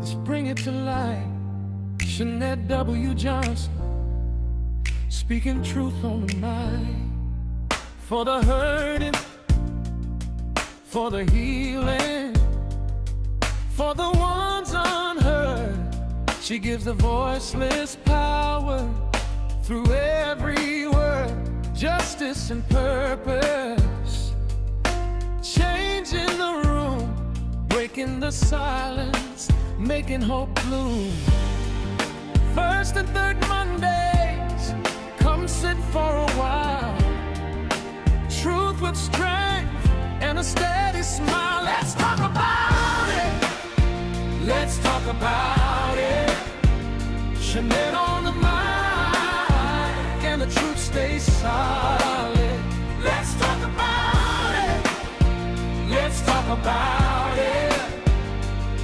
Let's bring it to life. Jeanette W. Johnson, speaking truth on the mind. For the hurting, for the healing, for the ones unheard. She gives the voiceless power through every word. Justice and purpose, changing the room, breaking the silence, making hope bloom. First and third Mondays, come sit for a while. Truth with strength and a steady smile. Let's talk about it. Let's talk about it. Jeanette on the mind, and the truth stays solid. Let's talk about it. Let's talk about it.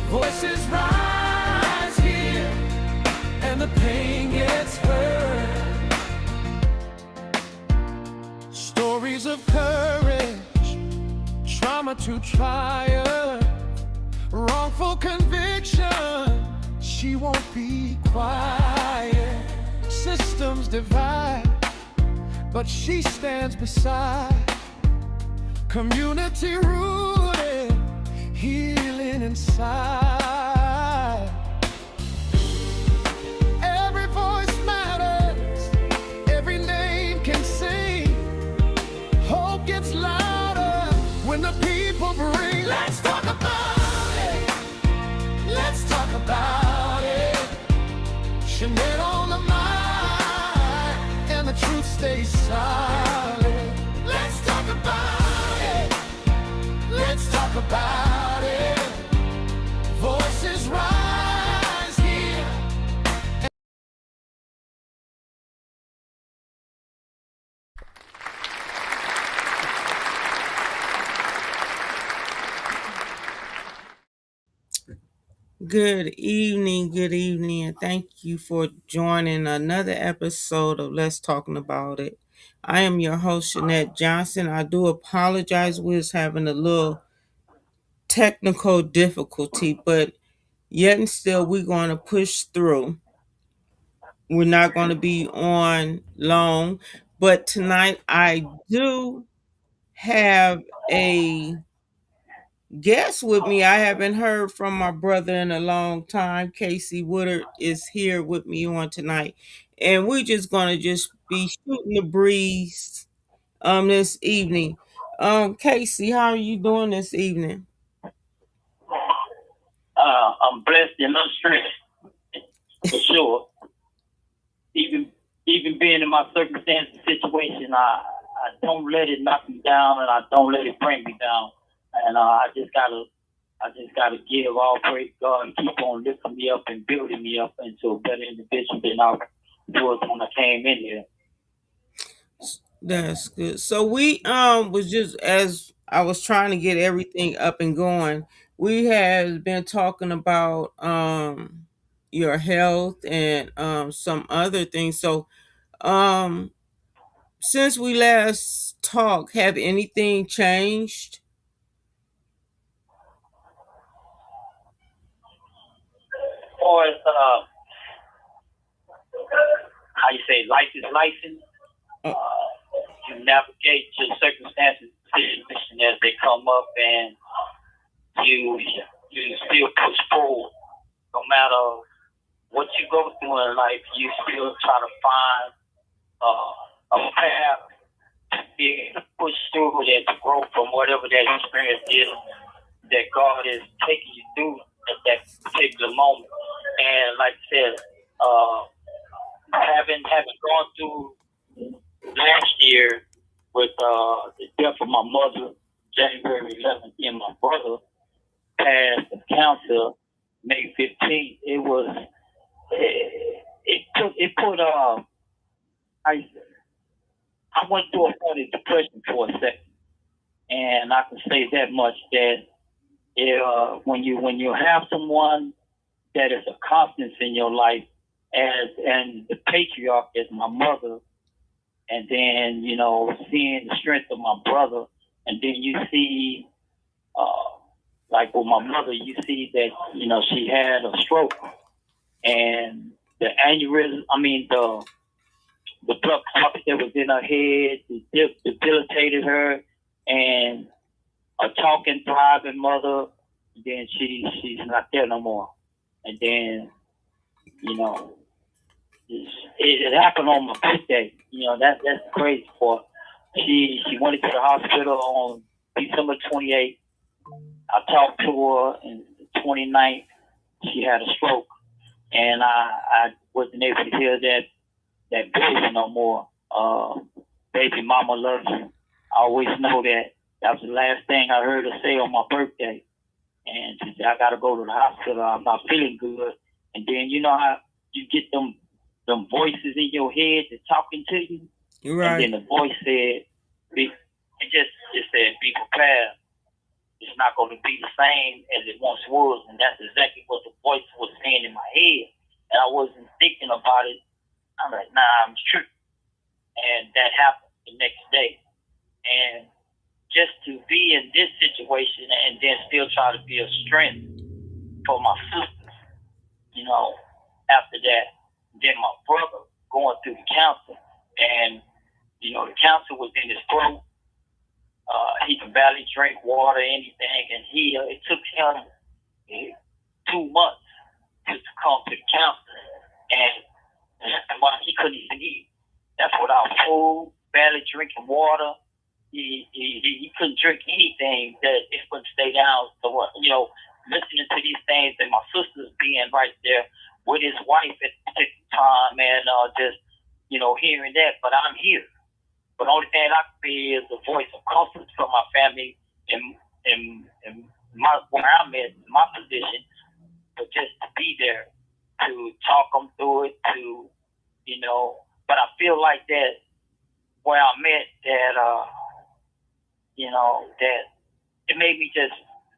Voices rise here, and the pain gets heard. Stories of courage, trauma to triumph, wrongful conviction. She won't be quiet. Systems divide, but she stands beside. Community rooted, healing inside. Every voice matters, every name can sing. Hope gets louder when the people bring. Let's talk about it. Let's talk about it. Jeanette on the mind, and the truth stays solid. Let's talk about it. Let's talk about it. Voices rise here. Good evening, and thank you for joining another episode of Let's Talking About It. I am your host, Jeanette Johnson. I do apologize. We was having a little technical difficulty, but yet and still we're going to push through. We're not going to be on long, but tonight I do have a guest with me. I haven't heard from my brother in a long time. Casey Woodard is here with me on tonight, and we're just gonna just be shooting the breeze this evening. Casey, how are you doing this evening? I'm blessed and not stressed, for sure. Even being in my circumstance and situation, I don't let it knock me down, and I don't let it bring me down. And I just gotta give all praise to God and keep on lifting me up and building me up into a better individual than I was when I came in here. That's good. So we was just, as I was trying to get everything up and going, we have been talking about your health and some other things. So um since we last talked, have anything changed? As far as how you say life is license, Uh, you navigate your circumstances, situations as they come up, and you still push forward. No matter what you go through in life, you still try to find a path to be able to push through it and to grow from whatever that experience is that God is taking you through at that particular moment. And like I said, having gone through last year with the death of my mother, January 11th, and my brother passed of cancer May 15th. I went through a point of depression for a second, and I can say that much that when you have someone that is a constance in your life, and the patriarch is my mother, and then seeing the strength of my brother, and then you see like with my mother, you see that she had a stroke and the aneurysm. I mean the blood clot that was in her head debilitated her, and a talking, thriving mother. Then she's not there no more, and then you know it happened on my birthday. That's the crazy part. She went into the hospital on December 28th. I talked to her in the 29th. She had a stroke, and I wasn't able to hear that voice no more. Baby, mama loves you. I always know that. That was the last thing I heard her say on my birthday. And she said, I gotta go to the hospital. I'm not feeling good. And then you know how you get them voices in your head that talking to you. Right. And then the voice said, it said, be prepared. It's not going to be the same as it once was. And that's exactly what the voice was saying in my head. And I wasn't thinking about it. I'm like, nah, I'm tripping. And that happened the next day. And just to be in this situation and then still try to be a strength for my sisters, after that. Then my brother going through the cancer, and the cancer was in his throat. He could barely drink water, anything, and it took him 2 months to succumb to the cancer, and he couldn't even eat. That's without food, barely drinking water. He couldn't drink anything that it wouldn't stay down. So listening to these things and my sisters being right there with his wife at the particular time, and just hearing that. But I'm here. But the only thing I can be is a voice of comfort for my family and where I'm at, my position, but just to be there to talk them through it, But I feel like that where I'm at, that that it made me just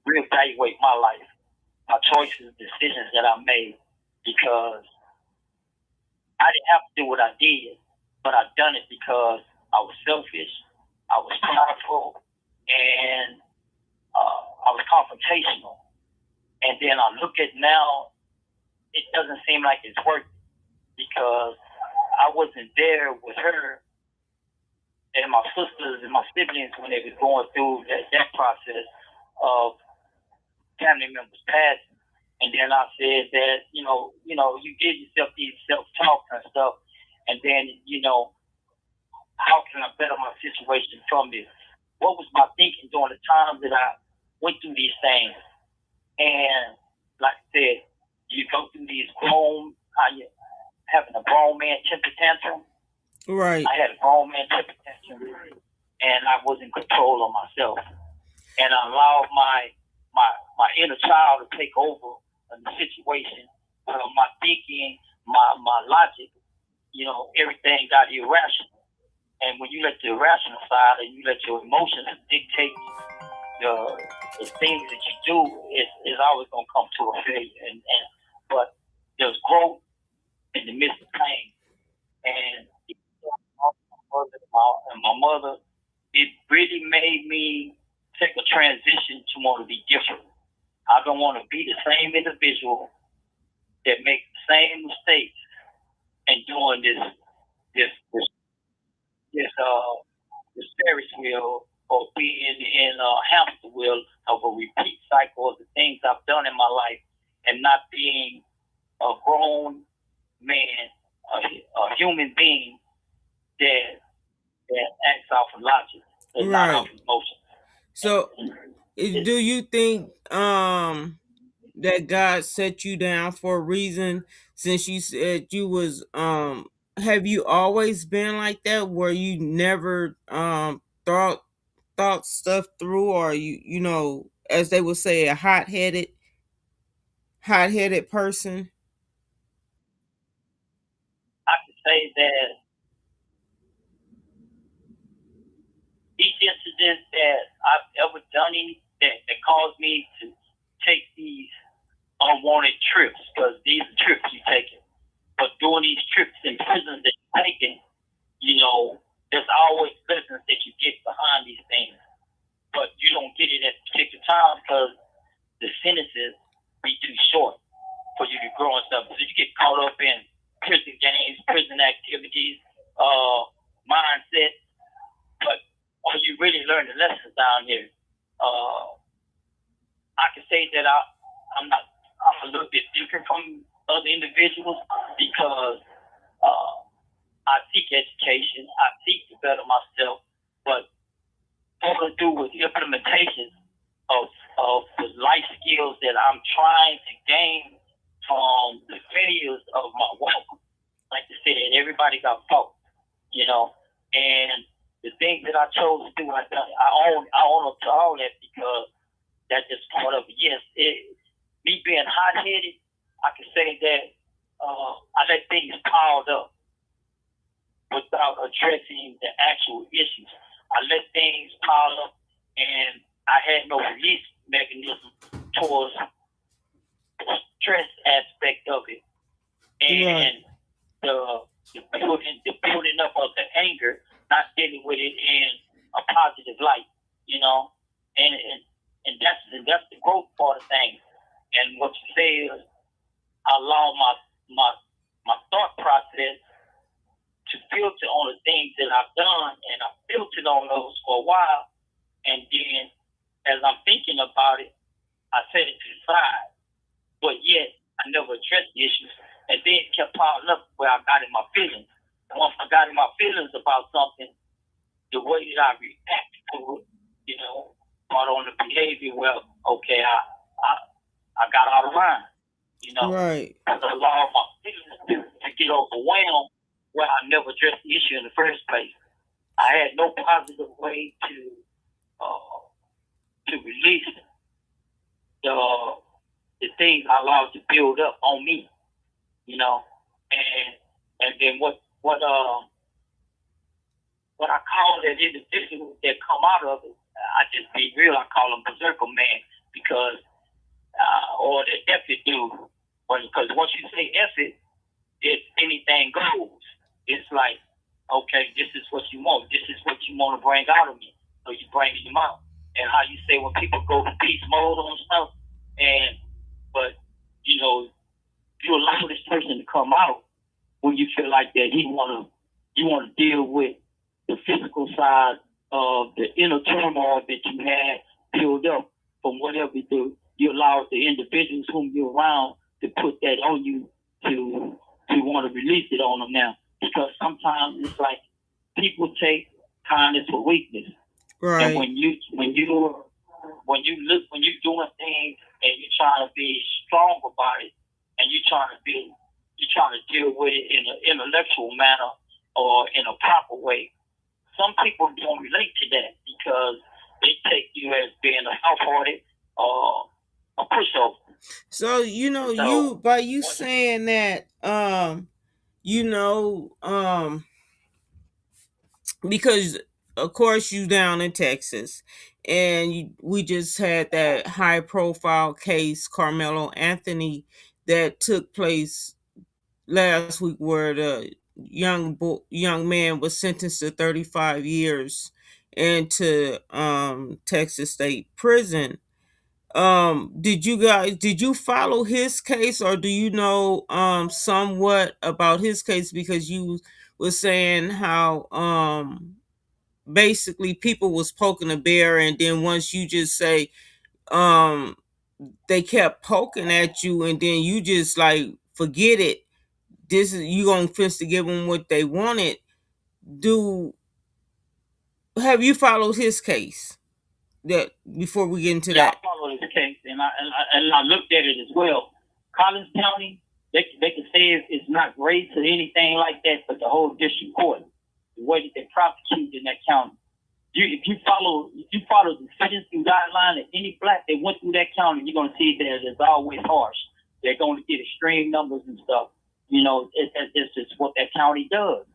reevaluate my life, my choices, decisions that I made, because I didn't have to do what I did, but I done it because I was selfish, I was prideful, and I was confrontational. And then I look at now, it doesn't seem like it's working because I wasn't there with her and my sisters and my siblings when they were going through that process of family members passing. And then I said that, you give yourself these self-talk and stuff, and then, how can I better my situation from this? What was my thinking during the time that I went through these things? And like I said, you go through these having a grown man temper tantrum. Right. I had a grown man temper tantrum, and I was in control of myself, and I allowed my inner child to take over the situation. My thinking, my logic, everything got irrational. And when you let the irrational side and you let your emotions dictate the things that you do, it's always gonna come to a failure. But there's growth in the midst of pain. And my mother, it really made me take a transition to want to be different. I don't want to be the same individual that makes the same mistakes and doing this Ferris wheel or being in a hamster wheel of a repeat cycle of the things I've done in my life and not being a grown man, a human being that acts off of logic and not off emotion. So, do you think that God set you down for a reason? Since you said you was have you always been like that, where you never thought stuff through, or as they would say, a hot-headed person? I can say that each incident that I've ever done that caused me to take these unwanted trips, because these are trips you're taking. But during these trips in prison that you're taking, there's always lessons that you get behind these things. But you don't get it at a particular time because sentences be too short for you to grow and stuff. So you get caught up in prison games, prison activities, mindset. But when you really learn the lessons down here, I can say that I'm a little bit different from other individuals because I seek education, I seek to better myself, but all I do with implementation of the life skills that I'm trying to gain from the failures of my walk. Like I said, everybody got faults, and the things that I chose to do, I own up to all that because that's just part of it. Yes, me being hot-headed, I can say that I let things pile up without addressing the actual issues. I let things pile up, and I had no release mechanism towards the stress aspect of it, and the building up of the anger, not dealing with it in a positive light, and that's the growth part of things. And what you say is, I allow my thought process to filter on the things that I've done, and I filtered on those for a while, and then as I'm thinking about it, I set it to the side. But yet, I never addressed the issues, and then it kept piling up where I got in my feelings. And once I got in my feelings about something, the way that I react to it, brought on the behavior. Well, okay, I got out of line, Right. because I allowed my feelings to get overwhelmed where I never addressed the issue in the first place. I had no positive way to release the things I allowed to build up on me, and then what I call that individual that come out of it, I just be real, I call them berserker man, because or the effort dude. Because once you say effort, if anything goes. It's like, okay, this is what you want. This is what you want to bring out of me. So you bring them out. And how you say when people go to beast mode on stuff, but you allow this person to come out when you feel like that you want to deal with the physical side of the inner turmoil that you had built up from whatever you do. You allow the individuals whom you're around to put that on you to want to release it on them now. Because sometimes it's like people take kindness for weakness. Right. And when you're doing things and you're trying to be strong about it, and you're trying to deal with it in an intellectual manner or in a proper way, some people don't relate to that because they take you as being a half-hearted or a pushover. So you by you saying that because of course you down in Texas, and we just had that high profile case, Carmelo Anthony, that took place last week, where the young man was sentenced to 35 years into Texas State Prison. Did you follow his case, or do you know somewhat about his case? Because you were saying how basically people was poking a bear, and then once you just say um they kept poking at you, and then you just like forget it, this is you gonna fist to give them what they wanted. Have you followed his case, that before we get into Yeah, that? I followed his case, and I looked at it as well. Collins County, they can say it's not race or anything like that, but the whole district court, the way that they prosecute in that county. If you follow the sentencing guideline of any black that went through that county, you're gonna see that it's always harsh. They're going to get extreme numbers and stuff. It's just what that county does.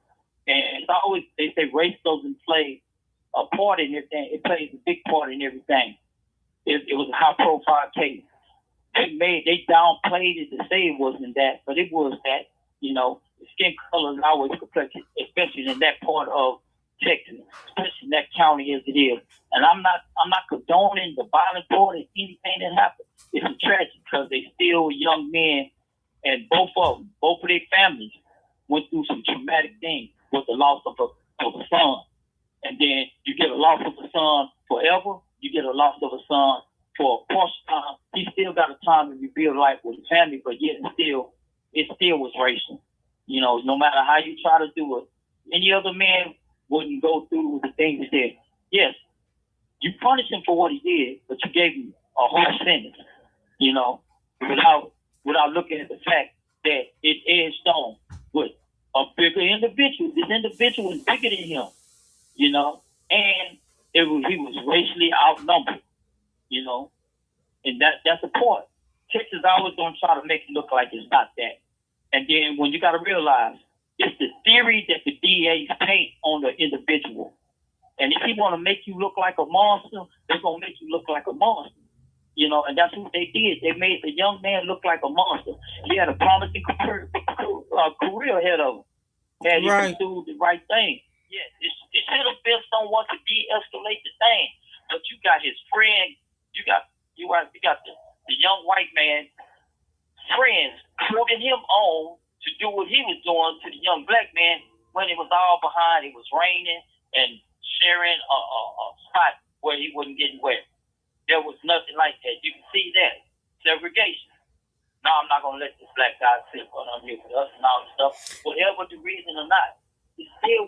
And it's always, they say race doesn't play a part in everything. It plays a big part in everything. It was a high profile case. They downplayed it to say it wasn't that, but it was that. The skin color is always complex, especially in that part of Texas, especially in that county as it is. And I'm not condoning the violence or anything that happened. It's a tragedy because they still young men, and both of their families went through some traumatic things with the loss of a son. And then you get a loss of a son forever. You get a loss of a son for a portion of time. He still got a time to rebuild life with his family, but yet it still was racial. You know, no matter how you try to do it, any other man wouldn't go through the things he did. Yes, you punish him for what he did, but you gave him a harsh sentence. You know, without looking at the fact that it edged on with a bigger individual. This individual was bigger than him. You know, and he was racially outnumbered. You know, and that's the point. Texas always gonna try to make it look like it's not that. And then when you got to realize it's the theory that the DAs paint on the individual. And if he want to make you look like a monster, they're gonna make you look like a monster. You know, and that's what they did. They made the young man look like a monster. He had a promising career ahead of him. Had he pursued the right thing. Yeah, it should have been someone to de-escalate the thing. But you got his friend, you got the young white man friends putting him on to do what he was doing to the young black man when it was all behind. It was raining and sharing a spot where he wasn't getting wet. There was nothing like that. You can see that segregation. No, I'm not gonna let this black guy sit on here with us and all this stuff. Whatever the reason or not, it's still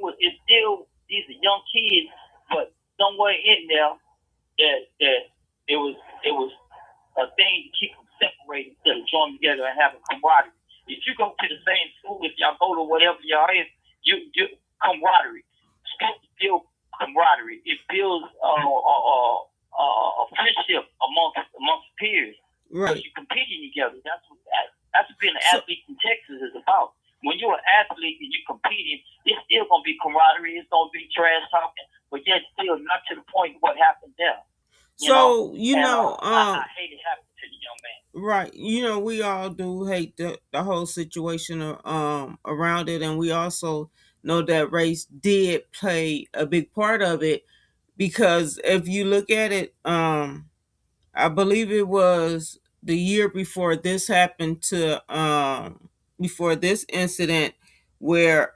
these are young kids, but somewhere in there that it was a thing to keep them separated instead of joining together and having camaraderie. If you go to the same school, if y'all go to whatever y'all is, you camaraderie. Schools build camaraderie. It builds a friendship amongst peers. Right. Because you're competing together. That's what being an athlete in Texas is about. When you're an athlete and you're competing, it's still gonna be camaraderie. It's gonna be trash talking, but yet still not to the point of what happened there. I hate it happened to the young man. Right. You know, we all do hate the whole situation around it, and we also know that race did play a big part of it, because if you look at it, I believe it was the year before this happened to before this incident, where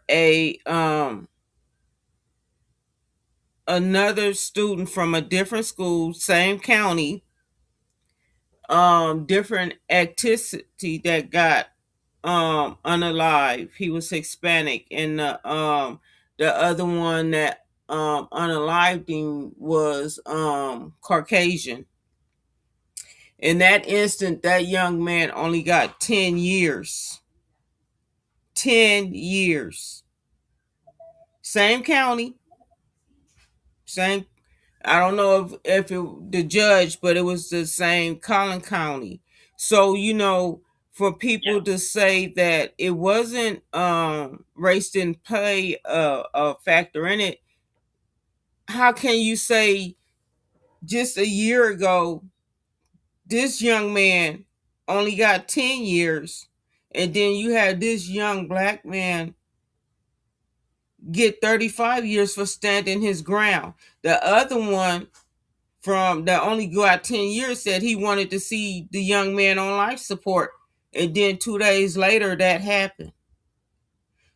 another student from a different school, same county, different ethnicity, that got unalive. He was Hispanic, and the other one that unalived him was Caucasian. In that instant, that young man only got 10 years. 10 years. Same county. Same. I don't know if it, the judge, but it was the same, Collin County. So, you know, for people to say that it wasn't, race didn't play a factor in it, how can you say just a year ago this young man only got 10 years, and then you had this young black man get 35 years for standing his ground? The other one from that only got 10 years said he wanted to see the young man on life support, and then 2 days later that happened.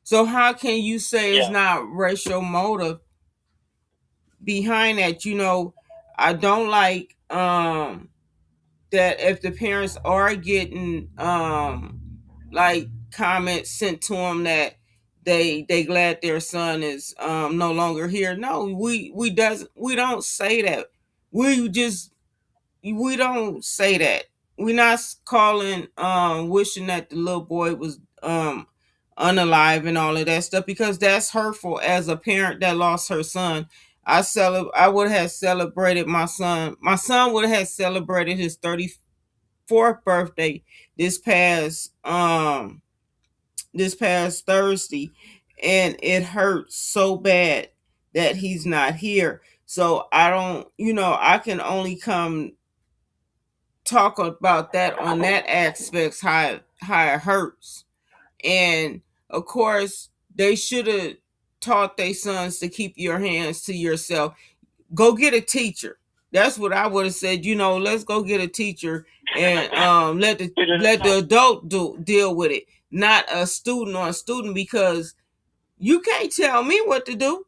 So how can you say it's not racial motive behind that? You know, I don't like that if the parents are getting like comments sent to them that they glad their son is no longer here. No, we don't say that. We don't say that. We're not calling wishing that the little boy was unalive and all of that stuff, because that's hurtful. As a parent that lost her son, I would have celebrated my son. My son would have celebrated his 34th birthday this past Thursday, and it hurts so bad that he's not here. So I don't, I can only come talk about that on that aspect, how it hurts. And of course they should have taught their sons to keep your hands to yourself. Go get a teacher. That's what I would have said. Let's go get a teacher and let the adult deal with it, not a student, because you can't tell me what to do.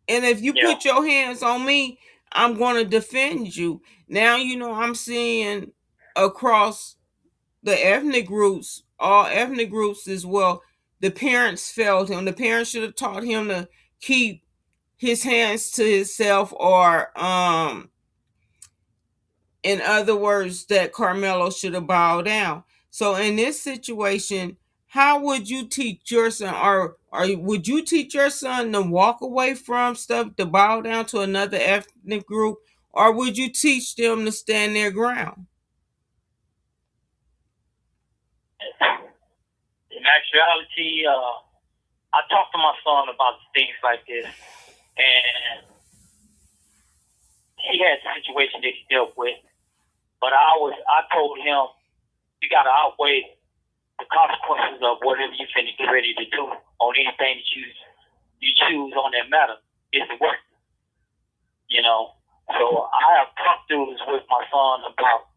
And if you put your hands on me, I'm going to defend you. Now, I'm seeing across the ethnic groups, all ethnic groups as well, the parents failed him. The parents should have taught him to keep his hands to himself, or in other words, that Carmelo should have bowed down. So in this situation, how would you teach your son, or would you teach your son to walk away from stuff, to bow down to another ethnic group, or would you teach them to stand their ground? In actuality, I talked to my son about things like this, and he had a situation that he dealt with. But I told him, you got to outweigh the consequences of whatever you finna get ready to do on anything that you choose on that matter. Is it worth it? So I have talked through this with my son about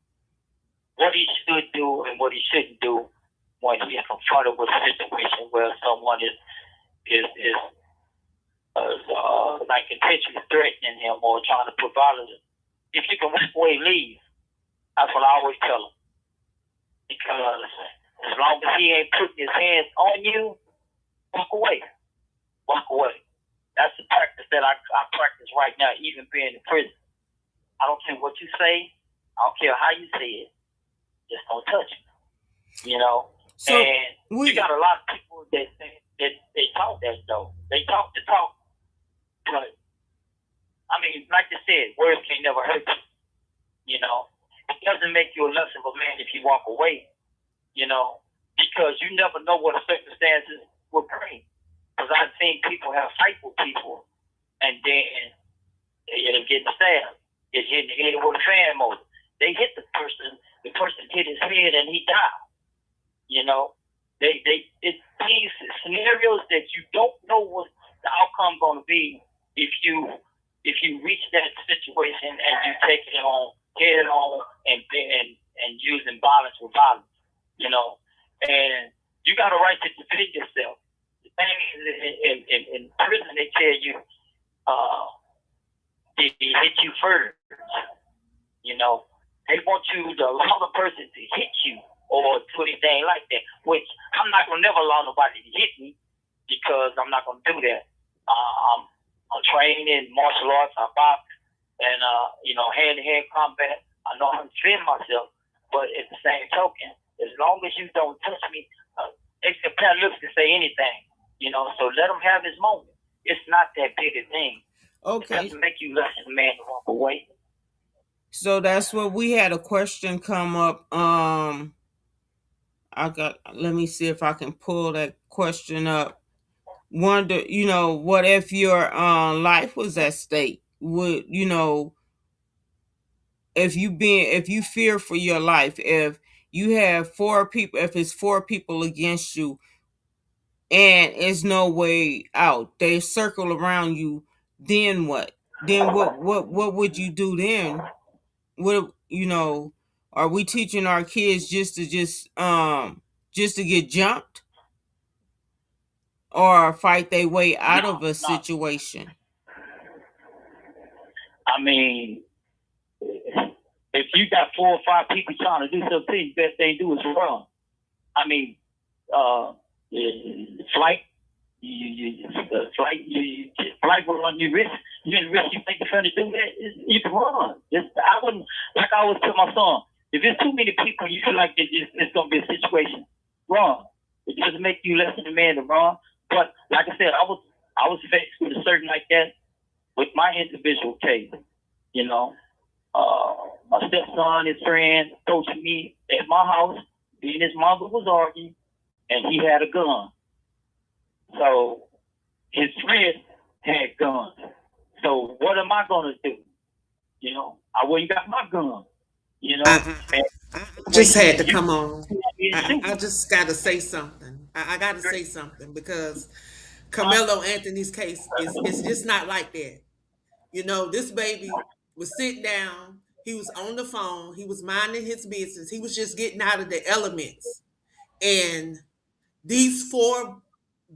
what he should do and what he shouldn't do when he is confronted with a situation where someone is like intentionally threatening him or trying to put violence. If you can walk away, leave. That's what I always tell him. Because as long as he ain't putting his hands on you, walk away. Walk away. That's the practice that I practice right now, even being in prison. I don't care what you say. I don't care how you say it. Just don't touch me. So and you got a lot of people that they talk that though. They talk the talk. But I mean, like I said, words can never hurt you. It doesn't make you a less of a man if you walk away, because you never know what the circumstances will bring. Because I've seen people have fight with people, and then they end up getting stabbed. Get hit in the head with a fan motor. They hit the person hit his head, and he died. It's these scenarios that you don't know what the outcome going to be if you reach that situation and you take it on head on and using violence with violence, and you got a right to defend yourself. The thing is, in prison, they tell you, they hit you first. They want you to allow the person to hit you or do anything like that, which I'm not going to never allow nobody to hit me because I'm not going to do that. I'm trained in martial arts, I box, and, hand-to-hand combat. I know how to defend myself, but at the same token, as long as you don't touch me, they can kind of look to say anything, so let him have his moment. It's not that big a thing. Okay. It doesn't make you less of a man to walk away. So that's what we had a question come up. Let me see if I can pull that question up. Wonder, what if your life was at stake? Would if you fear for your life, if you have if it's 4 people against you and it's no way out, they circle around you, then what? Then what would you do then? What are we teaching our kids just to get jumped or fight their way out of a situation? I mean, if you got 4 or 5 people trying to do something, the best thing to do is run. I mean, flight. Flight will run you risk. You think you're trying to do that? You can run. I wouldn't, like I always tell my son, if there's too many people, you feel like it's going to be a situation. Run. It doesn't make you less than a man to run. But like I said, I was faced with a certain like that with my individual case. My stepson, his friend, coaching me at my house. Me and his mother was arguing, and he had a gun. So his friend had guns. So what am I gonna do? I went and got my gun. I just had to come on. I just got to say something. I got to say something because Carmelo Anthony's case is it's just not like that. You know, this baby was sitting down. He was on the phone. He was minding his business. He was just getting out of the elements. And these four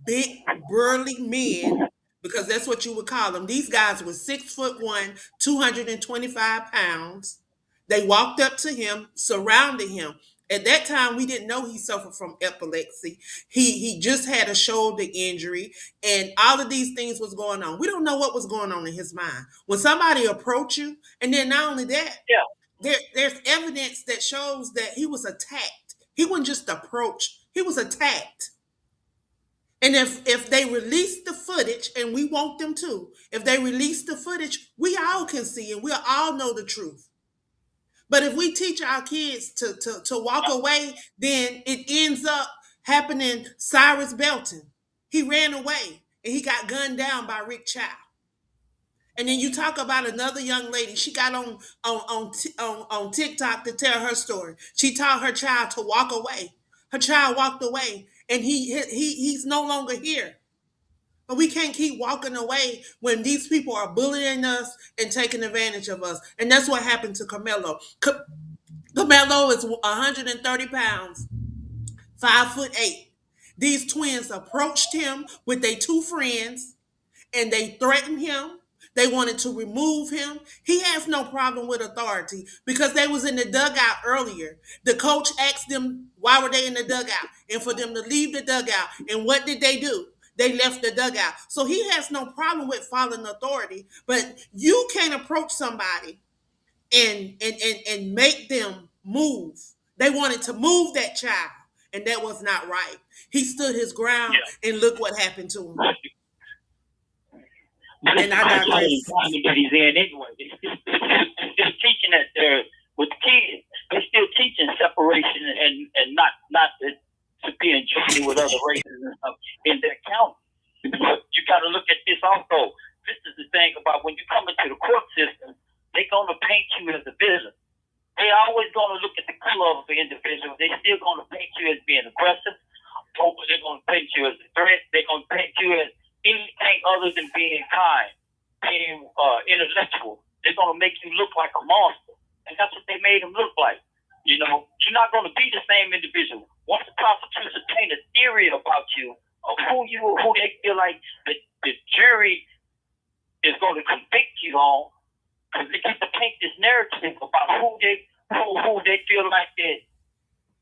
big burly men, because that's what you would call them. These guys were 6'1", 225 pounds. They walked up to him, surrounded him. At that time, we didn't know he suffered from epilepsy. He just had a shoulder injury, and all of these things was going on. We don't know what was going on in his mind when somebody approached you, and then not only that, Yeah. there's evidence that shows that he was attacked. He wasn't just approached; he was attacked. And if they release the footage, and we want them to, if they release the footage, we all can see and we'll all know the truth. But if we teach our kids to walk away, then it ends up happening. Cyrus Belton, he ran away and he got gunned down by Rick Child. And then you talk about another young lady. She got on TikTok to tell her story. She taught her child to walk away. Her child walked away, and he's no longer here. But we can't keep walking away when these people are bullying us and taking advantage of us. And that's what happened to Carmelo. Carmelo is 130 pounds, 5'8". These twins approached him with their two friends and they threatened him. They wanted to remove him. He has no problem with authority because they was in the dugout earlier. The coach asked them why were they in the dugout and for them to leave the dugout. And what did they do? They left the dugout. So he has no problem with following authority, but you can't approach somebody and make them move. They wanted to move that child, and that was not right. He stood his ground, Yeah. and look what happened to him. But it's And I the digress. environment that he's in anyway. They're still teaching that they're with the kids. They're still teaching separation and not to be in joining with other races and stuff in their county. But you got to look at this also. This is the thing about when you come into the court system, they're gonna paint you as a villain. They always gonna look at the color of the individual. They still gonna paint you as being aggressive. They're gonna paint you as a threat. They're gonna paint you as anything other than being kind, being intellectual. They're gonna make you look like a monster, and that's what they made him look like. You know, you're not gonna be the same individual. Once the prosecution paint a theory about you of who they feel like the jury is going to convict you on, because they get to paint this narrative about who they feel like that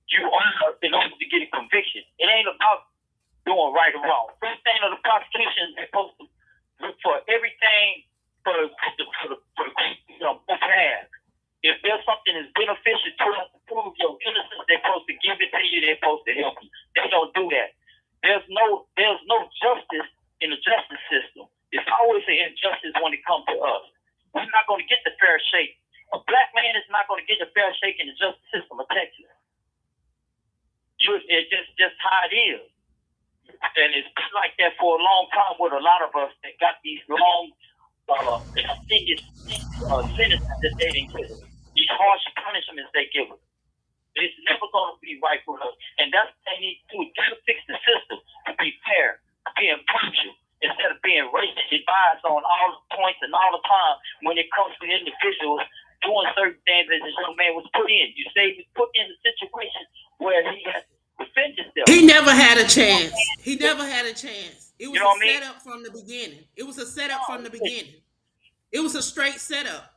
you are in order to get a conviction. It ain't about doing right or wrong. First thing of the prosecution is supposed to look for everything for both halves. If there's something that's beneficial to us to prove your innocence, they're supposed to give it to you. They're supposed to help you. They don't do that. There's no justice in the justice system. It's always an injustice when it comes to us. We're not going to get the fair shake. A black man is not going to get the fair shake in the justice system of Texas. It's just how it is. And it's been like that for a long time with a lot of us that got these long, extended sentences that they didn't give us. These harsh punishments they give us. It's never going to be right for us. And that's what they need to do. Got to fix the system to be fair, to be impartial, instead of being racist advised on all the points and all the time when it comes to individuals doing certain things that this young man was put in. You say he was put in a situation where he had to defend himself. He never had a chance. He never had a chance. It was You know a what I mean? setup from the beginning. It was a setup from the beginning. It was a straight setup.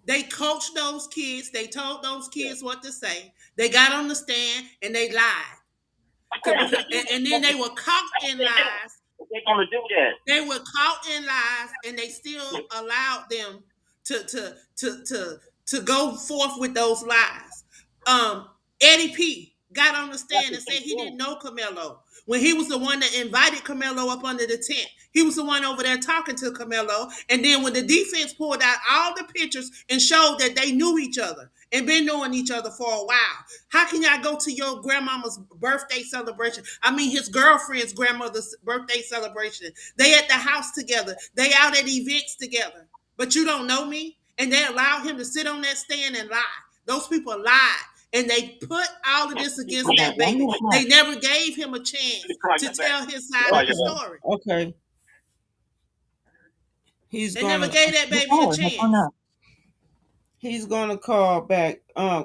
They coached those kids. They told those kids what to say. They got on the stand and they lied. And then they were caught in lies. They're going to do that. They were caught in lies, and they still allowed them to go forth with those lies. Eddie P got on the stand and said he didn't know Carmelo when he was the one that invited Carmelo up under the tent. He was the one over there talking to Carmelo, and then when the defense pulled out all the pictures and showed that they knew each other and been knowing each other for a while. How can y'all go to your grandmama's birthday celebration? I mean, his girlfriend's grandmother's birthday celebration. They at the house together. They out at events together. But you don't know me? And they allowed him to sit on that stand and lie. Those people lied. And they put all of this against that baby. They never gave him a chance to tell his side of the story. Okay. He's They never gonna gave that baby a chance. he's gonna call back.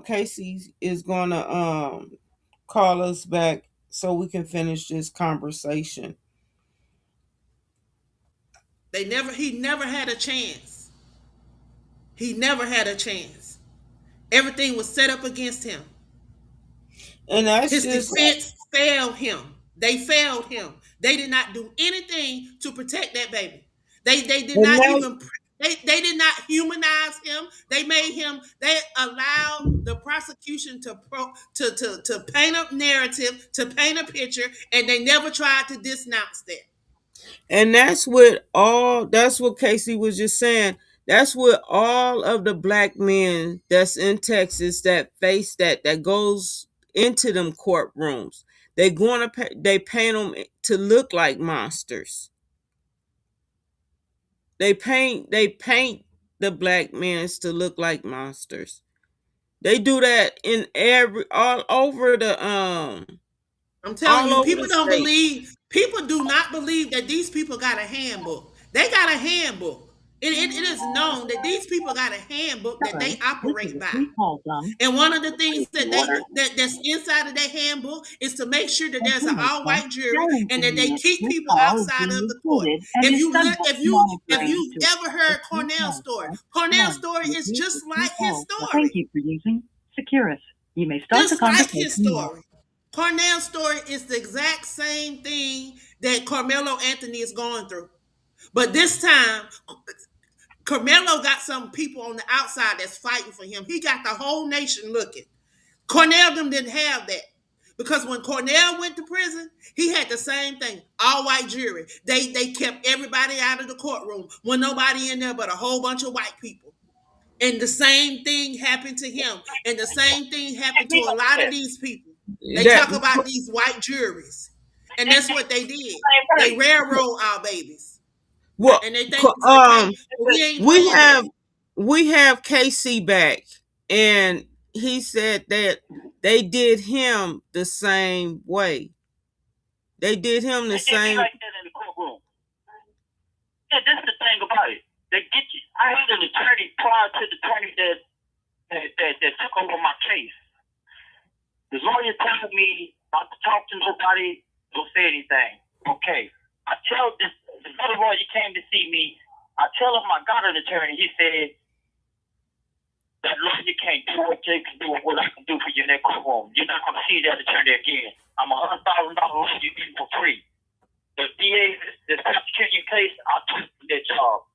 Casey is gonna call us back so we can finish this conversation. He never had a chance. He never had a chance. Everything was set up against him. And that's His just defense failed him. They failed him. They did not do anything to protect that baby. They did and not that- even they did not humanize him. They made him. They allowed the prosecution to paint a narrative, to paint a picture, and they never tried to denounce that. and that's what Casey was just saying. That's what all of the black men that's in Texas that face that goes into them courtrooms. They paint them to look like monsters. They paint the black men to look like monsters. They do that in all over the I'm telling all you, over people the don't state. believe. People do not believe that these people got a handbook. They got a handbook. It is known that these people got a handbook that they operate by. And one of the things that's inside of that handbook is to make sure that there's an all-white jury and that they keep people outside of the court. If you've ever heard Cornell's story is just like his story. Thank you for using Securus. You may start the Just like conversation. his story. Cornell's story is the exact same thing that Carmelo Anthony is going through. But this time, Carmelo got some people on the outside that's fighting for him. He got the whole nation looking. Cornell them didn't have that. Because when Cornell went to prison, he had the same thing. All white jury. They kept everybody out of the courtroom. When nobody in there but a whole bunch of white people. And the same thing happened to him. And the same thing happened to a lot of these people. They talk about these white juries. And that's what they did. They railroad our babies. Well, And they think it's okay. we have KC back, and he said that they did him the same way. They did him the same. Like that in the courtroom. Yeah, that's the thing about it. They get you. I had an attorney prior to the attorney that took over my case. The lawyer told me not to talk to nobody, don't say anything. Okay. I tell this other lawyer came to see me. I tell him I got an attorney. He said, that lawyer can't do what they can do what I can do for you in that courtroom. You're not going to see that attorney again. I'm $100,000 lawyer you get for free. The DA that's prosecuting your case, I took that job.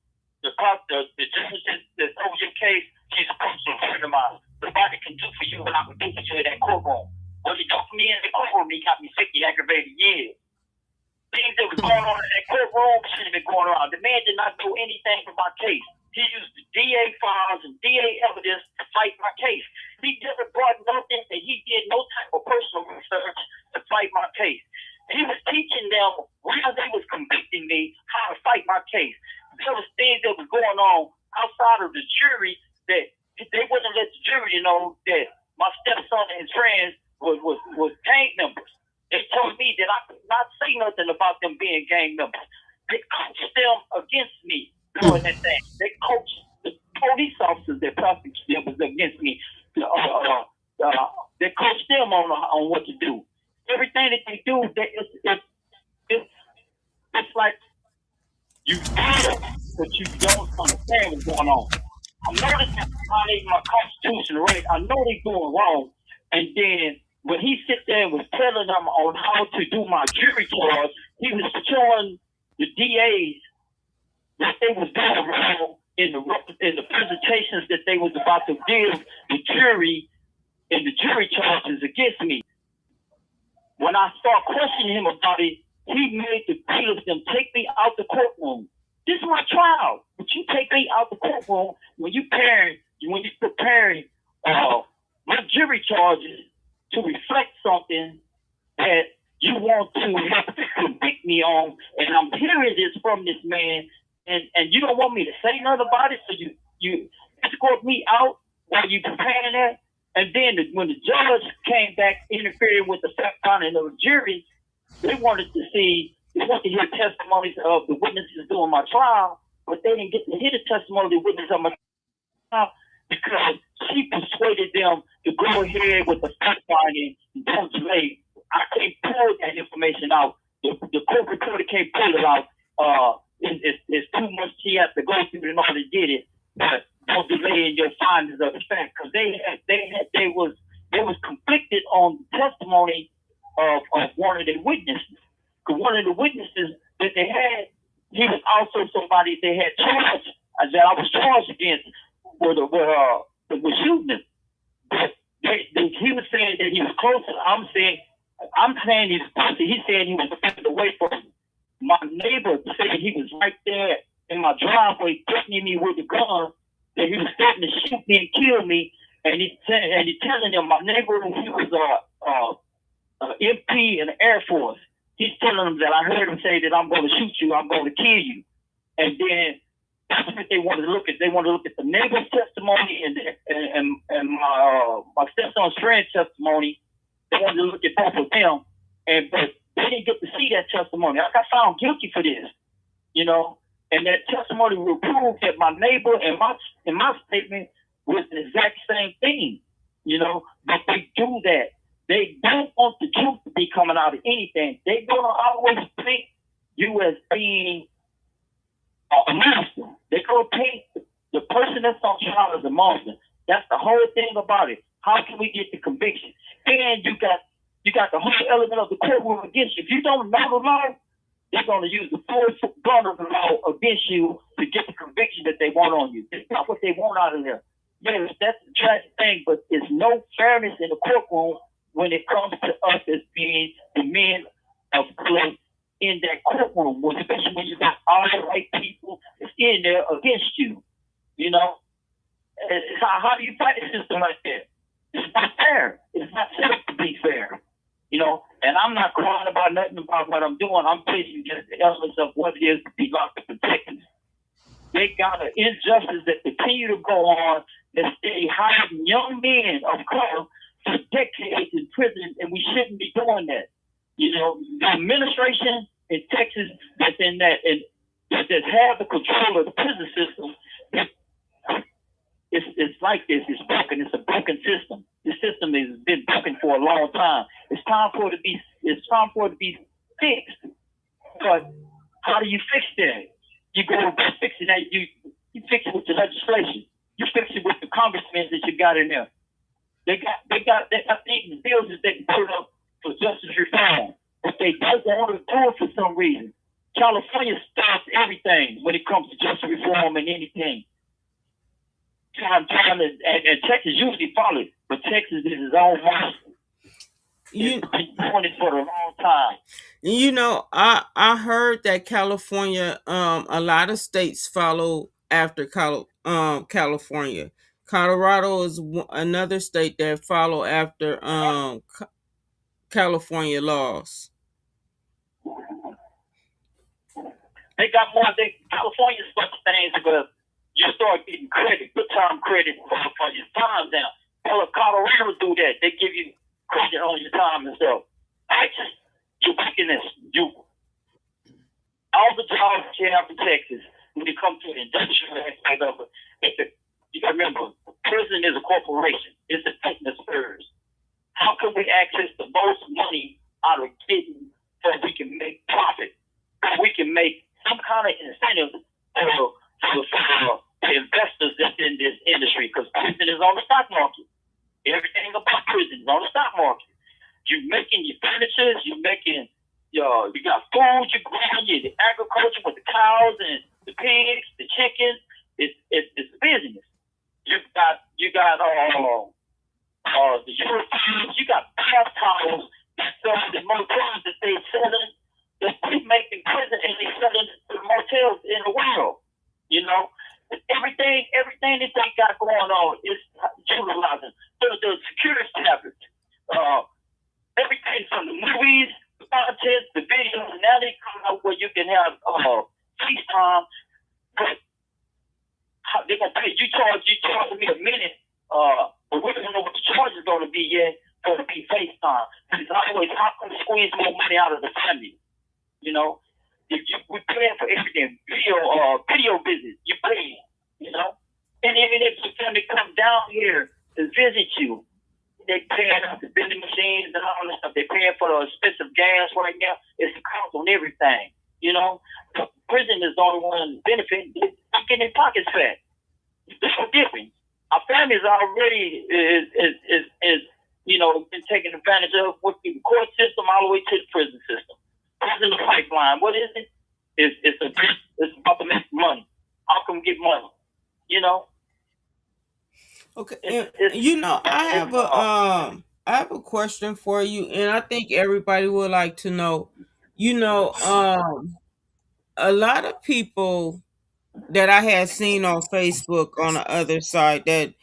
The judge that's over your case, she's a personal friend of mine. Nobody can do for you what I can do for you in that courtroom. What he did for me in the courtroom, he got me 50 aggravated years. Things that was going on in that courtroom shouldn't have been going on. The man did not do anything for my case. He used the DA files and DA evidence to fight my case. He never brought nothing that he did no type of personal research to fight my case. He was teaching them while they was convicting me how to fight my case. There was things that was going on outside of the jury that they wouldn't let the jury know that my stepson and his friends was gang members. They told me that I could not say nothing about them being gang members. They coached them against me doing that thing. They coached the police officers that prosecuted was against me. They coached them on what to do. Everything that they do, it's like you feel, but you don't understand what's going on. I'm noticing violating my constitution, right? I know they're doing wrong. And then when he sit there and was telling them on how to do my jury charge, he was showing the DAs that they was doing wrong in the presentations that they was about to give the jury and the jury charges against me. When I start questioning him about it, he made the three of them take me out the courtroom. This is my trial, but you take me out the courtroom when you're preparing my jury charges to reflect something that you want to convict me on, and I'm hearing this from this man, and you don't want me to say nothing about it, so you escort me out while you preparing that. And then when the judge came back interfering with the fact finding of the jury, they wanted to hear testimonies of the witnesses during my trial, but they didn't get to hear the testimony of the witnesses of my trial because she persuaded them to go ahead with the fact finding and don't delay. I can't pull that information out. The court reporter can't pull it out. It's too much she has to go through in order to get it. But don't delay in your findings of the fact because they was conflicted on the testimony of one of the witnesses. Because one of the witnesses that they had, he was also somebody they had charged that I was charged against with shooting him. But he was saying that he was closer. I'm saying he's pussy. He's saying he was further away from me. My neighbor said he was right there in my driveway threatening me with a gun, that he was threatening to shoot me and kill me. And he's telling them, my neighbor, he was MP in the Air Force. He's telling them that I heard him say that I'm going to shoot you, I'm going to kill you. And then that's what they wanted to look at. They wanted to look at the neighbor's testimony and my stepson's friend's testimony. They wanted to look at both of them, but they didn't get to see that testimony. I got found guilty for this, you know. And that testimony will prove that my neighbor and my statement was the exact same thing, you know. But they do that. They don't want the truth to be coming out of anything. They're gonna always paint you as being a monster. They're gonna paint the person that's on trial as a monster. That's the whole thing about it. How can we get the conviction? And you got the whole element of the courtroom against you. If you don't know the law, they're going to use the full gun of the law against you to get the conviction that they want on you. It's not what they want out of there. Yes, that's the tragic thing, but there's no fairness in the courtroom when it comes to us as being the men of color in that courtroom, especially when you got all the right people in there against you. You know, how do you fight a system like that? It's not fair. It's not set up to be fair. You know, and I'm not crying about nothing about what I'm doing. I'm facing just the elements of what it is to be locked up in Texas. They got an injustice that continue to go on that stay hiding young men of color for decades in prison, and we shouldn't be doing that. You know, the administration in Texas that's in that and that have the control of the prison system, it's like this. It's broken. It's a broken system. The system has been broken for a long time. It's time for it to be fixed. But how do you fix that? You go about fixing that. You fix it with the legislation. You fix it with the congressmen that you got in there. They got these bills that they put up for justice reform, but they don't want to do it for some reason. California stops everything when it comes to justice reform and anything. And Texas usually follows, but Texas is its own monster. It's been doing it for a long time. You know, I heard that California, a lot of states follow after California. Colorado is another state that follow after California laws. They got more. California's such things where you start getting credit, good time credit for your time now. Well, Colorado do that. They give you credit on your time and stuff. Texas, you're making this. All the jobs that you have in Texas, when it comes to the industrial aspect of it, you got to remember, prison is a corporation. It's a thing that serves. How can we access the most money out of getting so we can make profit? So we can make some kind of incentive for the investors that's in this industry, because prison is on the stock market. Everything about prison is on the stock market. You're making your furniture, you got food, you're growing your agriculture with the cows and the pigs, the chickens. It's a business. You got the uniforms, you got bath towels, the motels that they selling, that they make in prison and they selling to the motels in the world. You know, everything that they got going on is utilizing. So the security tablets, everything from the movies, the content, the videos, now they come out where you can have FaceTime, but they're gonna pay. You charge me a minute, but we don't know what to charge there for to be FaceTime. It's always how can we squeeze more money out of the family? You know, we're paying for everything. Video business, you pay, you know. And even if the family comes down here to visit you, they paying up the vending machines and all that stuff. They're paying for the expensive gas right now. It's a cost on everything, you know. Prison is the only one benefiting. They're getting their pockets fat. There's no difference. Our families already is you know, been taken advantage of with the court system all the way to the prison system. Prison the pipeline. What is it? It's about to make money. How can we get money? You know. Okay, you know, I have a question for you, and I think everybody would like to know. You know, a lot of people that I had seen on Facebook on the other side that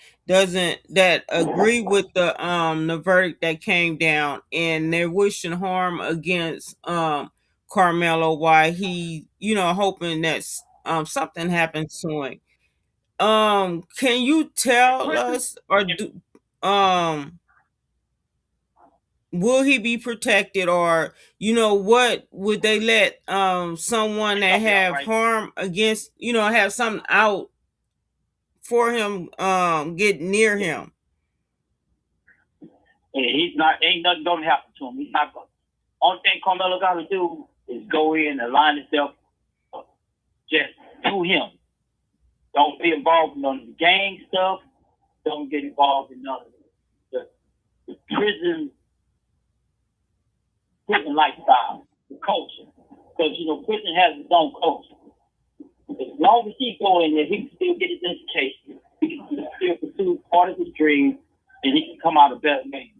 agree with the verdict that came down, and they're wishing harm against Carmelo, why he, you know, hoping that something happens to him. Can you tell us, or will he be protected, or you know, what would they let someone that have harm against, you know, have something out for him get near him? And he's not, ain't nothing gonna happen to him. He's not gonna. Only thing Carmelo got to do is go in and line himself just to him. Don't be involved in none of the gang stuff. Don't get involved in none of the prison lifestyle, the culture. Because, you know, prison has its own culture. As long as he go in there, he can still get his education. He can still pursue part of his dream, and he can come out a better man.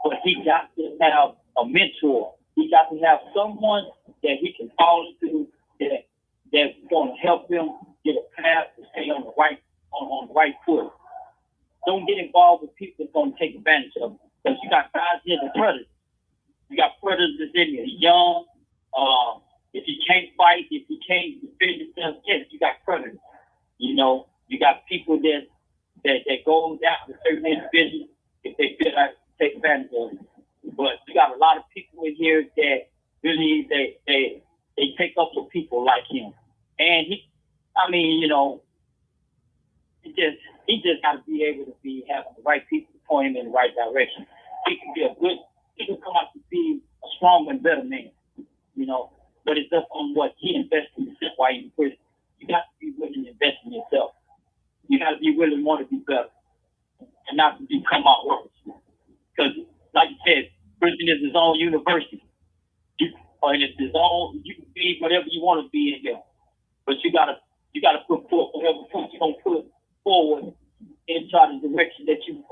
But he got to have a mentor. He got to have someone that he can fall into that's going to help him get a path to stay on the right foot. Don't get involved with people that's going to take advantage of him. Because you got guys here that predators. You got predators that's in here, young. If you can't fight, if you can't defend yourself, yes, you got predators. You know, you got people that goes after certain individuals if they feel like take advantage of it. But you got a lot of people in here that really they take up for people like him. And you know, he just got to be able to be having the right people to point him in the right direction. He can come out to be a stronger and better man, you know. But it's up on what he invests in himself while he's in prison. You got to be willing to invest in yourself. You got to be willing to want to be better and not to come out worse. Because, like you said, prison is his own university. And it's his own. You can be whatever you want to be in here, but you gotta put forth whatever foot you don't put forward inside the direction that you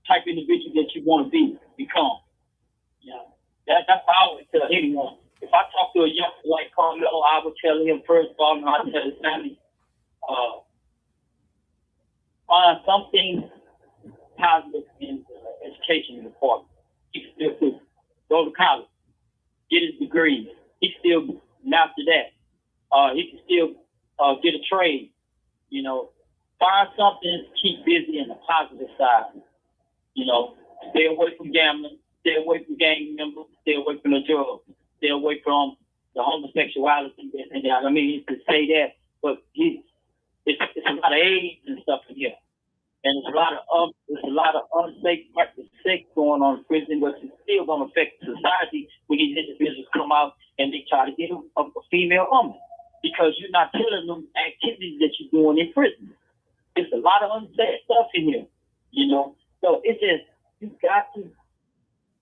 type individual that you want to become. Yeah, that's how I would tell anyone. If I talk to a young like Carmelo, I would tell him first of all, and I tell his family, find something positive in the education department. He can still go to college, get his degree. He still, and after that, he can still get a trade. You know, find something to keep busy in the positive side. You know, stay away from gambling, stay away from gang members, stay away from the drugs, stay away from the homosexuality. And I mean, to say that, but it's a lot of AIDS and stuff in here. And there's a lot of unsafe sex going on in prison, which is still going to affect society when these individuals come out and they try to get a female woman, because you're not telling them activities that you're doing in prison. There's a lot of unsafe stuff in here, you know. So it's just, you got to.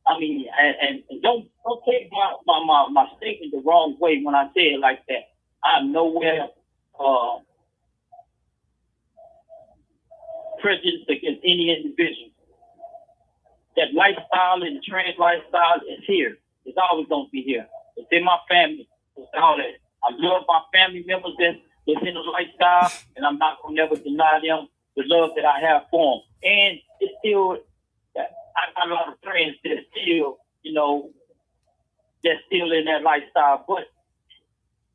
I mean, and don't take my statement the wrong way when I say it like that. I'm nowhere prejudiced against any individual. That lifestyle and the trans lifestyle is here. It's always going to be here. It's in my family. It's all that. I love my family members that's in the lifestyle, and I'm not going to never deny them the love that I have for them. And it's still, I got a lot of friends that still, you know, that's still in that lifestyle, but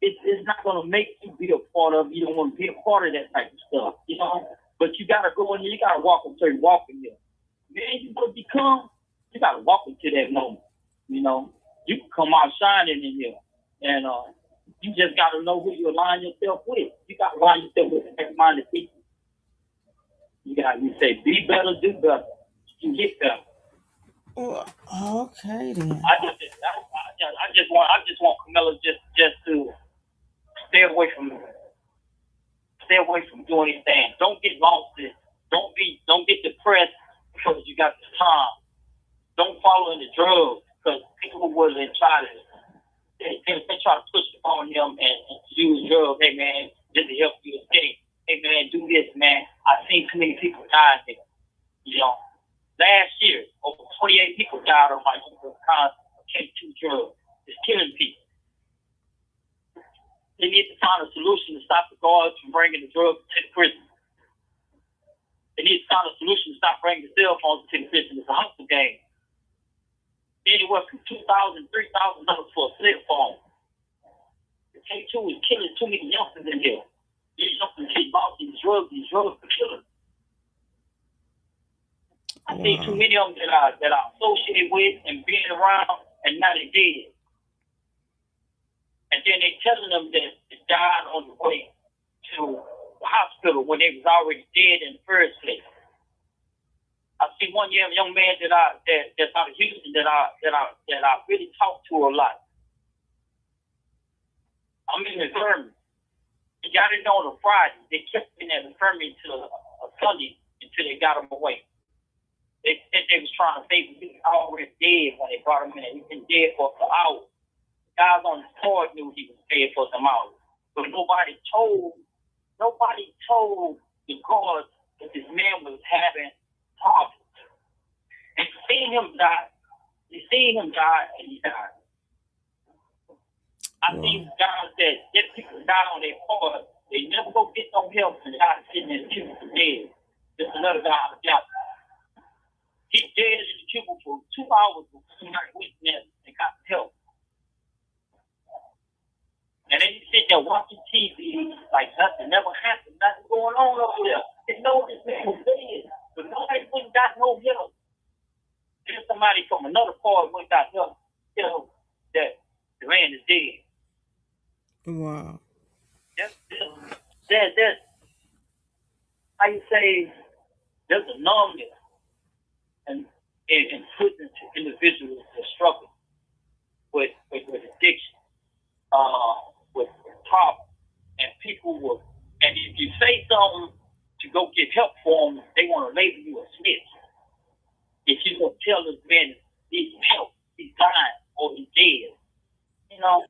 it's not going to make you be a part of, you don't want to be a part of that type of stuff, you know? But you got to go in there, you got to walk a certain walk in there. man, you gotta become. You gotta walk into that moment. You know, you can come out shining in here, and you just gotta know who you align yourself with. You gotta align yourself with like-minded people. You say, be better, do better. You can get better. Well, okay then. I just want Camilla just to stay away from doing anything. Don't get lost in. Don't get depressed because you got the time. Don't follow in the drugs because people will try to push upon them and use drugs. Hey man, just to help you escape. Hey man, do this, man. I've seen too many people die there. You know, last year over 28 people died on my K2 drugs. It's killing people. They need to find a solution to stop the guards from bringing the drugs to the prison. They need to find a solution to stop bringing the cell phones to the prison. It's a hustle game. Anywhere from $2,000, $3,000 for a cell phone. The K2 is killing too many youngsters in here. These youngsters get involved in drugs are killing. I see too many of them that are associated with and being around, and now they're dead. And then they telling them that they died on the way to the hospital when they was already dead in the first place. I see one young man that's out of Houston that I really talk to a lot. I'm in the infirmary. He got it on a Friday. They kept him in that infirmary until a Sunday until they got him away. They said they was trying to save him. He was already dead when they brought him in. He's been dead for hours. Guys on the court knew he was dead for some hours. But nobody told the guards that this man was having problems. And seeing him die, and he died. I seen guys that people die on their court, they never go get no help and die sitting in the cubicle dead. There's another guy on the job. He's dead in the cubicle for 2 hours before somebody went there and got help. And then you sit there watching TV like nothing never happened, nothing going on over there. They know this man was dead, but nobody went and got no help. Then somebody from another part went and got help, that the man is dead. Wow. There's how you say, there's a numbness and putting to individuals that struggle with addiction, with problems, and people will, and if you say something to go get help for them, they want to label you a snitch. If you go tell this man he's help, he's dying or he's dead, you know.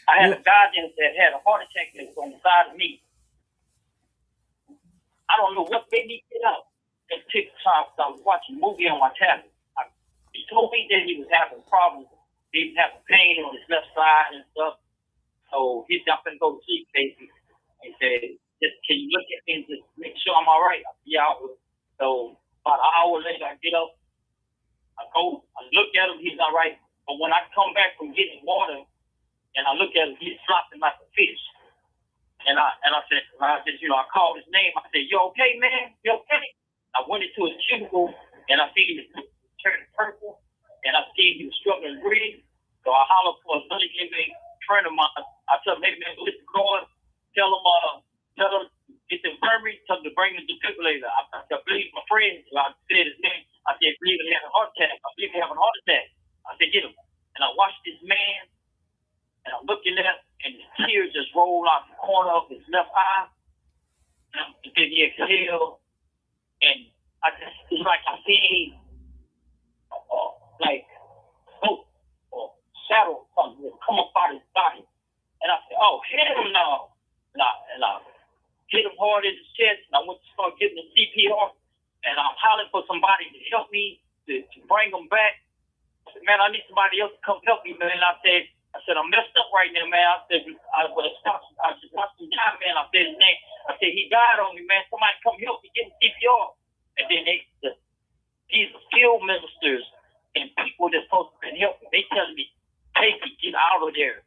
I had a guy that had a heart attack that was on the side of me. I don't know what made me get up at TikTok. I was watching a movie on my tablet. He told me that he was having problems. He was having pain on his left side and stuff. So he's up and go to sleep, basically. He said, "Just can you look at me and just make sure I'm all right?" I said, "Yeah, I will." So about an hour later, I get up. I look at him. He's all right. But when I come back from getting water, and I look at him, he's flopping like a fish. And I said, I called his name. I said, "You okay, man? You okay?" I went into his cubicle, and I see he was turning purple, and I see he was struggling to breathe. So I hollered for another friend of mine. I said, "Maybe man, go get the guard, tell him, get the infirmary, tell him to bring the defibrillator." I believe my friend, I said his name. I said, "I believe he had a heart attack. I believe he had a heart attack." I said, "Get him." And I watched this man, and I'm looking at him, and his tears just roll out the corner of his left eye. And then he exhaled, and it's like I see like smoke or shadow something come up out of his body. And I said, "Oh, hell no." And I hit him hard in his chest, and I went to start getting the CPR, and I'm hollering for somebody to help me to bring him back. I said, "Man, I need somebody else to come help me, man." I said, "I'm messed up right now, man." I said, I just watched him die, man. I said his name. I said, "He died on me, man. Somebody come help me get him CPR." And then these field ministers and people that's supposed to help me, they telling me, "Take it, get out of there.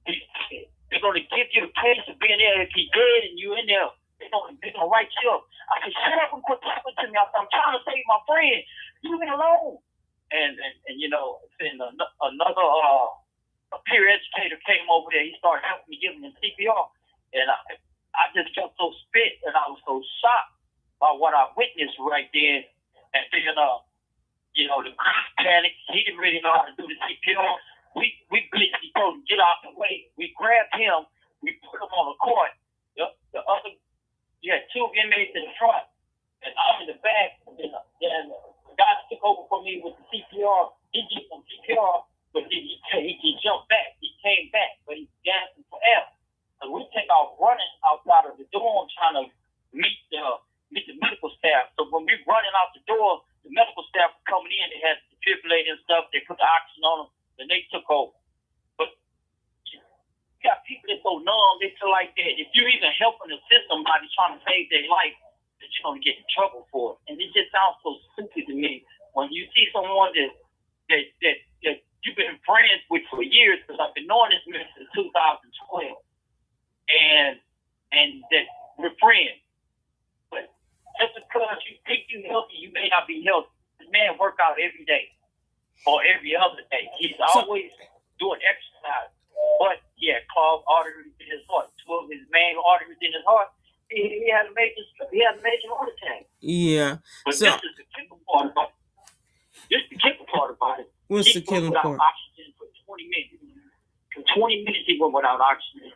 They're going to give you the case of being there. If he's dead and you in there, they're going to write you up." I said, shut up and quit talking to me. I said, I'm trying to save my friend. Leave me alone. And you know, then another a peer educator came over there. He started helping me give him the CPR. And I just felt so spit, and I was so shocked by what I witnessed right there. And then, you know, the panic. He didn't really know how to do the CPR. We basically told him, get out the way. We grabbed him. We put him on the court. The other, you had two inmates in the front, and I'm in the back. And the guy took over for me with the CPR. He did some CPR, but then he jumped back. He came back, but he gasped for air. So we take off running outside of the dorm trying to meet the medical staff. So when we running out the door, the medical staff were coming in. They had the defibrillator and stuff. They put the oxygen on them, and they took over. But you got people that so numb, they feel like that if you're even helping assist somebody trying to save their life, that you're going to get in trouble for it. And it just sounds so stupid to me when you see someone that you've been friends with for years, because I've been knowing this man since 2012. And that we're friends. But just because you think you're healthy, you may not be healthy. This man work out every day or every other day. He's always doing exercise. But he had clogged arteries in his heart. Two of his main arteries in his heart. He had a major heart attack. Yeah. But this is the kicker part about it. This is the kicker part about it. What's the killing part? Oxygen for 20 minutes. For 20 minutes he went without oxygen.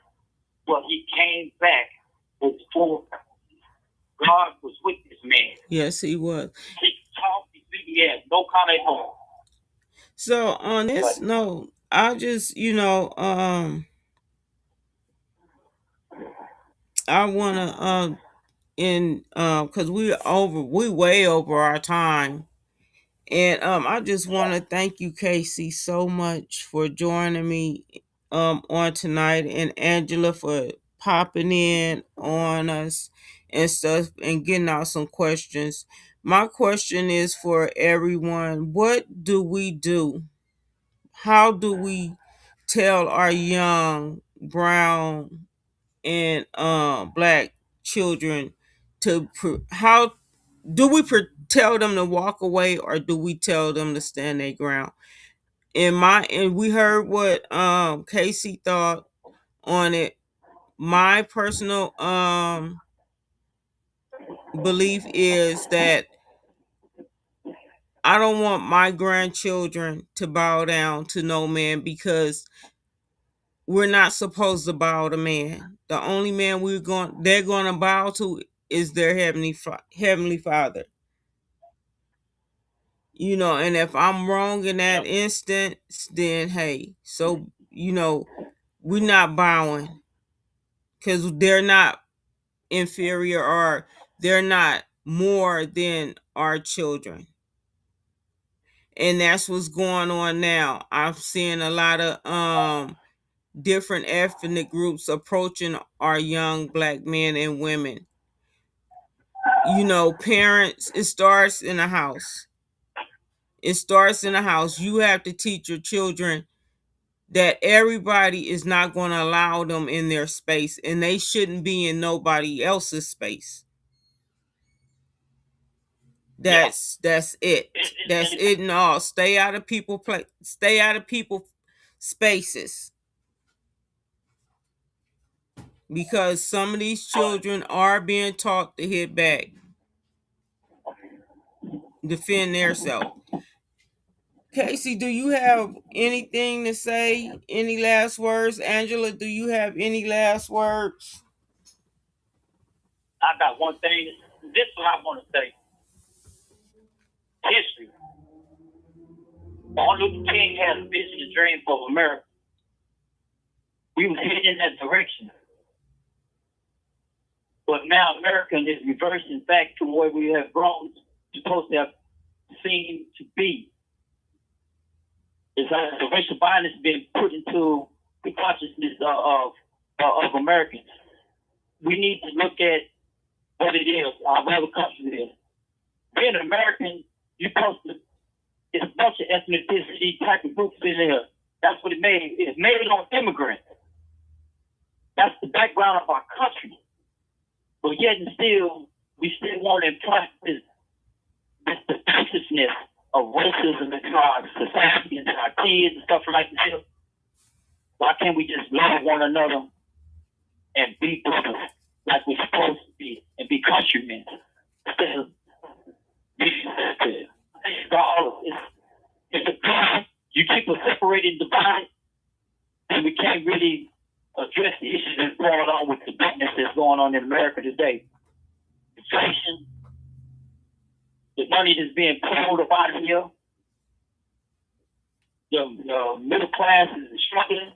But he came back with full. God was with this man. Yes, he was. He talked, he had no comment on. So on this note, I just, I wanna because we way over our time. And I just want to thank you, Casey, so much for joining me on tonight, and Angela for popping in on us and stuff and getting out some questions. My question is for everyone: what do we do? How do we tell our young brown and black children how do we tell them to walk away, or do we tell them to stand their ground? And we heard what Casey thought on it. My personal belief is that I don't want my grandchildren to bow down to no man, because we're not supposed to bow to man. The only man they're going to bow to is their heavenly Father. And if I'm wrong in that instance, then hey, so we're not bowing, because they're not inferior, or they're not more than our children. And that's what's going on now. I'm seeing a lot of different ethnic groups approaching our young black men and women. Parents, it starts in the house. You have to teach your children that everybody is not going to allow them in their space, and they shouldn't be in nobody else's space. That's it. That's it and all. Stay out of people spaces. Because some of these children are being taught to hit back. Defend themselves. Casey, do you have anything to say? Any last words? Angela, do you have any last words? I got one thing. This is what I want to say. History. Martin Luther King had a vision and dream for America. We were heading in that direction. But now America is reversing back to where we have grown, supposed to have seemed to be. It's like the racial violence being put into the consciousness of Americans. We need to look at what it is, what other country is. Being American, you're supposed to, it's a bunch of ethnicity type of groups in there. That's what it made. It's made on immigrants. That's the background of our country. But yet and still, we still want to practice this defensiveness of racism into our society, into our kids and stuff like this. Why can't we just love one another and be brothers like we're supposed to be and be countrymen instead of being it's a crime. You keep us separated and divided, and we can't really address the issues that's going on with the business that's going on in America today. Inflation, the money that's being pulled up out of here, the middle class is struggling.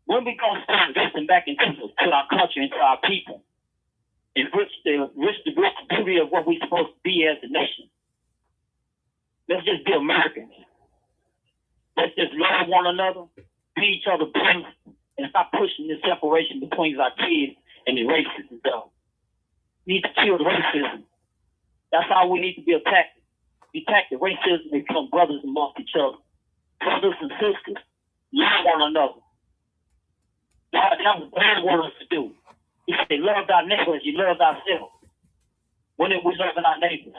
When are we going to start investing back into our country, into our people, and the beauty of what we're supposed to be as a nation? Let's just be Americans. Let's just love one another, be each other brothers, and stop pushing this separation between our kids and the racism, though. We need to kill the racism. That's how we need to be attacked. We attack the racism and become brothers amongst each other. Brothers and sisters, love one another. That's what God wants us to do. He said, love thy neighbor as you love thyself. When are we loving our neighbors?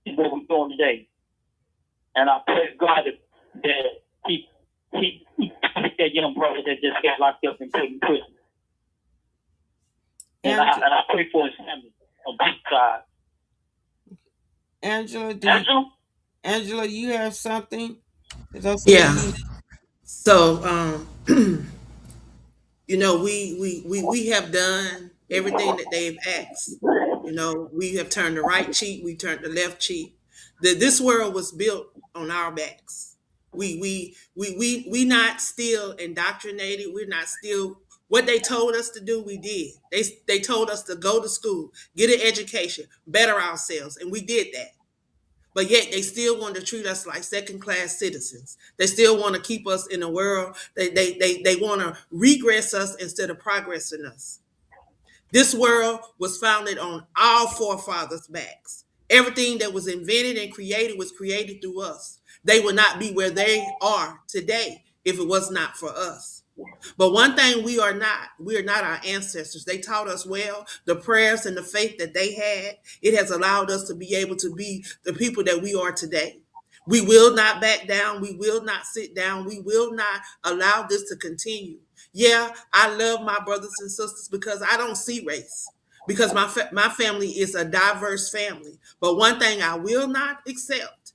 Is what we're doing today. And I pray God that he that young brother that just got locked up and put in prison. And I pray for his family on both sides. Angela, you have something? Yeah. So, you know, we have done everything that they've asked. You know, we have turned the right cheek, we turned the left cheek. This world was built on our backs. We not still indoctrinated. We're not still what they told us to do. We did. They told us to go to school, get an education, better ourselves, and we did that. But yet they still want to treat us like second-class citizens. They still want to keep us in a world. They want to regress us instead of progressing us. This world was founded on our forefathers' backs. Everything that was invented and created was created through us. They would not be where they are today if it was not for us. But one thing we are not our ancestors. They taught us well. The prayers and the faith that they had, it has allowed us to be able to be the people that we are today. We will not back down. We will not sit down. We will not allow this to continue. Yeah, I love my brothers and sisters because I don't see race. Because my family is a diverse family. But one thing I will not accept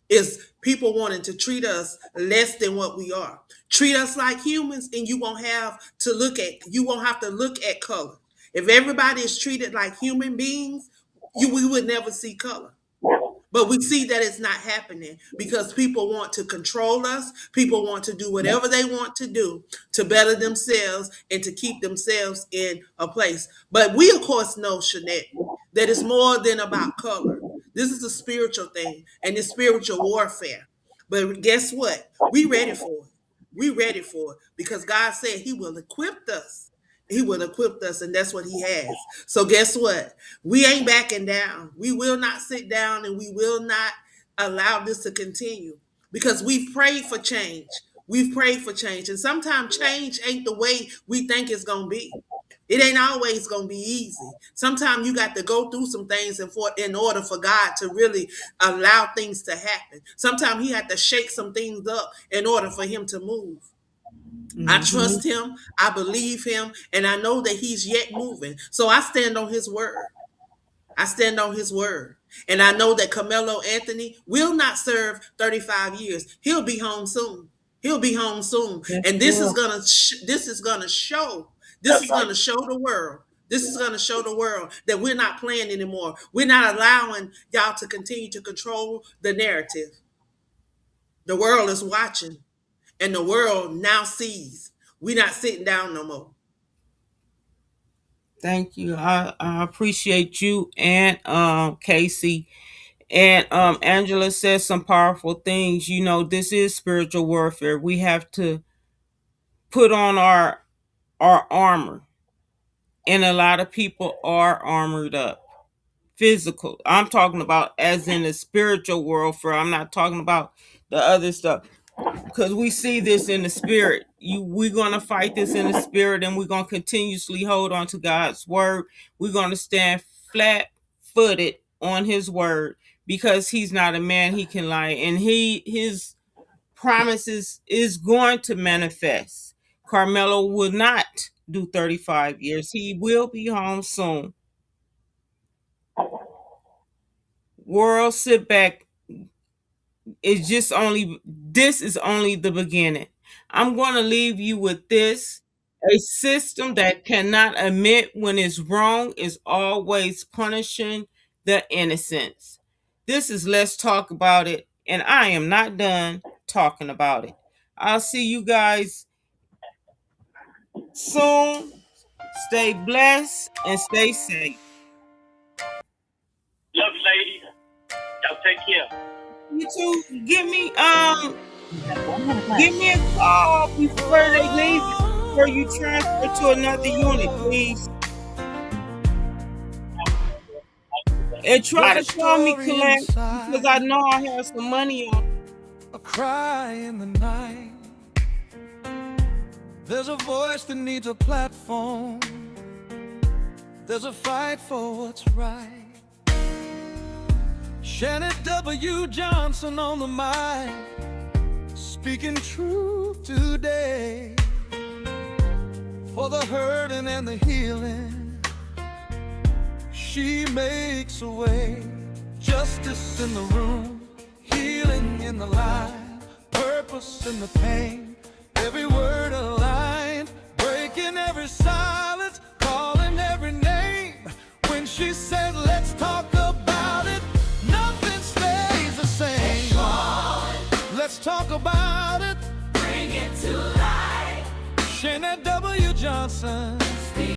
is people wanting to treat us less than what we are. Treat us like humans, and you won't have to look at color. If everybody is treated like human beings, we would never see color. But we see that it's not happening because people want to control us. People want to do whatever they want to do to better themselves and to keep themselves in a place. But we, of course, know, Shanette, that it's more than about color. This is a spiritual thing, and it's spiritual warfare. But guess what? We ready for it. We ready for it because God said he will equip us. He will equip us, and that's what he has. So guess what? We ain't backing down. We will not sit down, and we will not allow this to continue because we've prayed for change. We've prayed for change, and sometimes change ain't the way we think it's going to be. It ain't always going to be easy. Sometimes you got to go through some things in order for God to really allow things to happen. Sometimes he had to shake some things up in order for him to move. I trust him, I believe him, and I know that he's yet moving. So I stand on his word. I stand on his word. And I know that Carmelo Anthony will not serve 35 years. He'll be home soon. He'll be home soon. And this is going to show this is going to show the world. This is going to show the world that we're not playing anymore. We're not allowing y'all to continue to control the narrative. The world is watching. And the world now sees we're not sitting down no more. Thank you. I appreciate you and Casey. And Angela says some powerful things. You know, this is spiritual warfare. We have to put on our armor. And a lot of people are armored up. Physical. I'm talking about as in the spiritual warfare. I'm not talking about the other stuff. Because we see this in the spirit. We're going to fight this in the spirit, and we're going to continuously hold on to God's word. We're going to stand flat-footed on his word because he's not a man he can lie, and his promises is going to manifest. Carmelo will not do 35 years. He will be home soon. World, sit back. This is only the beginning. I'm going to leave you with this. A system that cannot admit when it's wrong is always punishing the innocents. This is Let's Talk About It, and I am not done talking about it. I'll see you guys soon. Stay blessed and stay safe. Love you, ladies. Y'all take care. You too. Give me You have 1 minute left. give me a call before they leave, before you transfer to another unit, please. And try to call me, collect, because I know I have some money on. A cry in the night. There's a voice that needs a platform. There's a fight for what's right. Shannon W. Johnson on the mic, speaking truth today. For the hurting and the healing, she makes a way. Justice in the room, healing in the line, purpose in the pain, every word aligned, breaking every silence, calling every name. When she said, let's talk about it, nothing stays the same. Let's talk about it, bring it to life. Shannon W. Johnson.